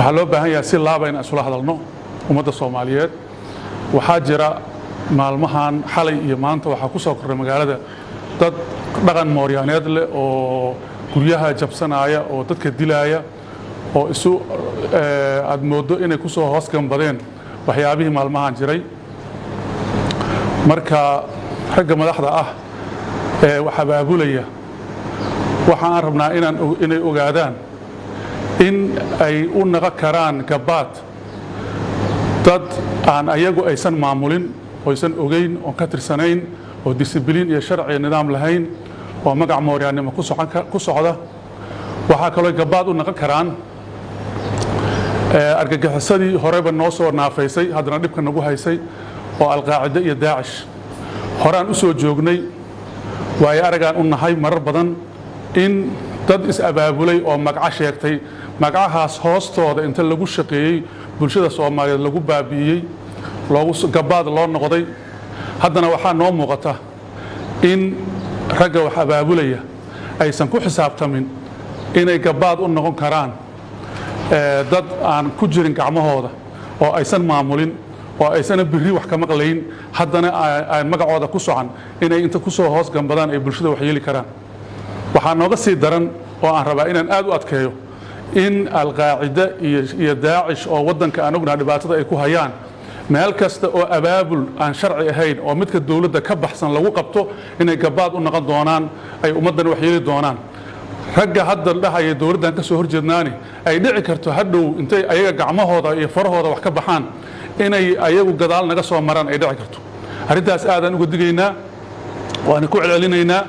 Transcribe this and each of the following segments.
waxaa loo baahan yahay si laaba in isula hadalno ummadda Soomaaliyeed waxaa jira maalmahan xalay iyo maanta waxaa ku soo korray magaalada dad dhaqan mooryaaneed leh oo guryaha jabsanaya oo dadka dilaya oo isu aad moodo inay ku soo hoos gambadeen waxyaabihii maalmahan jiray marka xagga madaxda ah waxa baabulaya waxaan rabnaa inay ogaadaan in ay u naqa karaan gabaad dad aan ayagu aysan maamulin oo aysan ogeyn oo ka tirsanayn oo discipliin iyo sharci nidaam lahayn oo magac mooryaannimo ku socda waxa kale oo gabaad u naqa karaan argagixisadii horeba noo soo naafaysay haddana dhibka nagu haysay oo alqaacida iyo daacish horaan u soo joognay waayo aragaan u nahay marar badan in dad is-abaabulay oo magaca sheegtay magacahaas hoostooda inta lagu shaqeeyey bulshada Soomaaliyeed lagu baabi'iyey gabaad loo noqday haddana waxaa noo muuqata in ragga wax abaabulaya aysan ku xisaabtamin inay gabaad u noqon karaan dad aan ku jirin gacmahooda oo aysan maamulin oo aysan birri wax ka maqlayn haddana ay magacooda ku socan inay inta ku soo hoos gambadaan ay bulshada wax yeeli karaan waxaa nooga sii daran oo aan rabaa inaan aad u adkeeyo in alqaacida iyo daacish oo waddanka aan ognahay dhibaatada ay ku hayaan meel kasta oo abaabul aan sharci ahayn oo midka dawladda ka baxsan lagu qabto inay gabaad u noqon doonaan ay ummaddan wax yeeli doonaan ragga hadda dhahaya dawladdan ka soo horjeednaani ay dhici karto hadhow intay ayaga gacmahooda iyo farahooda wax ka baxaan inay ayagu gadaal naga soo maraan ay dhici karto arrintaas aadaan uga digaynaa waana ku celcelinaynaa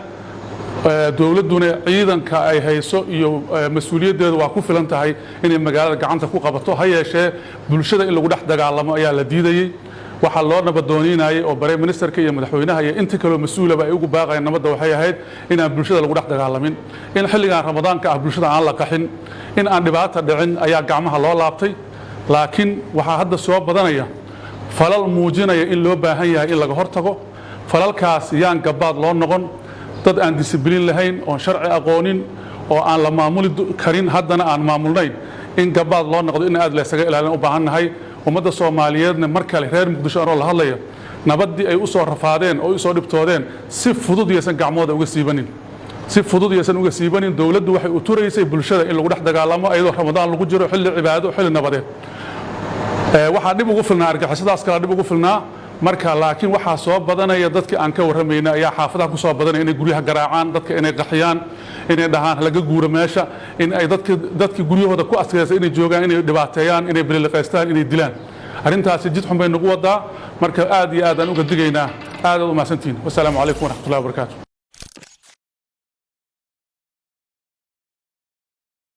dawladduna ciidanka ay hayso iyo mas'uuliyaddeedu waa ku filan tahay inay magaalada gacanta ku qabato ha yeeshee bulshada in lagu dhex dagaalamo ayaa la diidayey waxaa loo nabadooninaayay oo bare ministerka iyo madaxweynaha iyo inta kaloo mas'uulaba ay ugu baaqayeen nabadda waxay ahayd inaan bulshada lagu dhex dagaalamin in xilligan ramadaanka ah bulshada aan la qaxin in aan dhibaata dhicin ayaa gacmaha loo laabtay laakiin waxaa hadda soo badanaya falal muujinaya in loo baahan yahay in laga hortago falalkaas yaan gabaad loo noqon dad aan discipliin lahayn oo sharci aqoonin oo aan la maamuli karin haddana aan maamulnayn in gabaad loo noqdo in aad la isaga ilaalin u baahannahay ummadda Soomaaliyeedna mar kale reer Muqdisho oo la hadlayo nabaddii ay u soo rafaadeen oo u soo dhibtoodeen si fudud yeesan gacmooda uga siibanin si fudud yeesan uga siibanin dawladdu waxay u turaysay bulshada in lagu dhex dagaalamo ayadoo Ramadaan lagu jiro xilli cibaado xilli nabadeed waxaa dhib ugu filnaa argagixisadaas kala dhib ugu filnaa marka laakiin waxaa soo badanaya dadkii aan ka warramayna ayaa xaafadaha ku soo badanaya inay guryaha garaacaan dadka inay qaxiyaan inay dhahaan laga guuro meesha in ay dadkii guryahooda ku askeeyay inay joogaan inay dhibaateeyaan inay biliqaystaan inay dilaan arrintaasi jid xun bay nagu wadaa marka aad iyo aad aan uga digaynaa aad u mahadsantiin wassalaamu calaykum waraxmatullaahi wabarakaatuh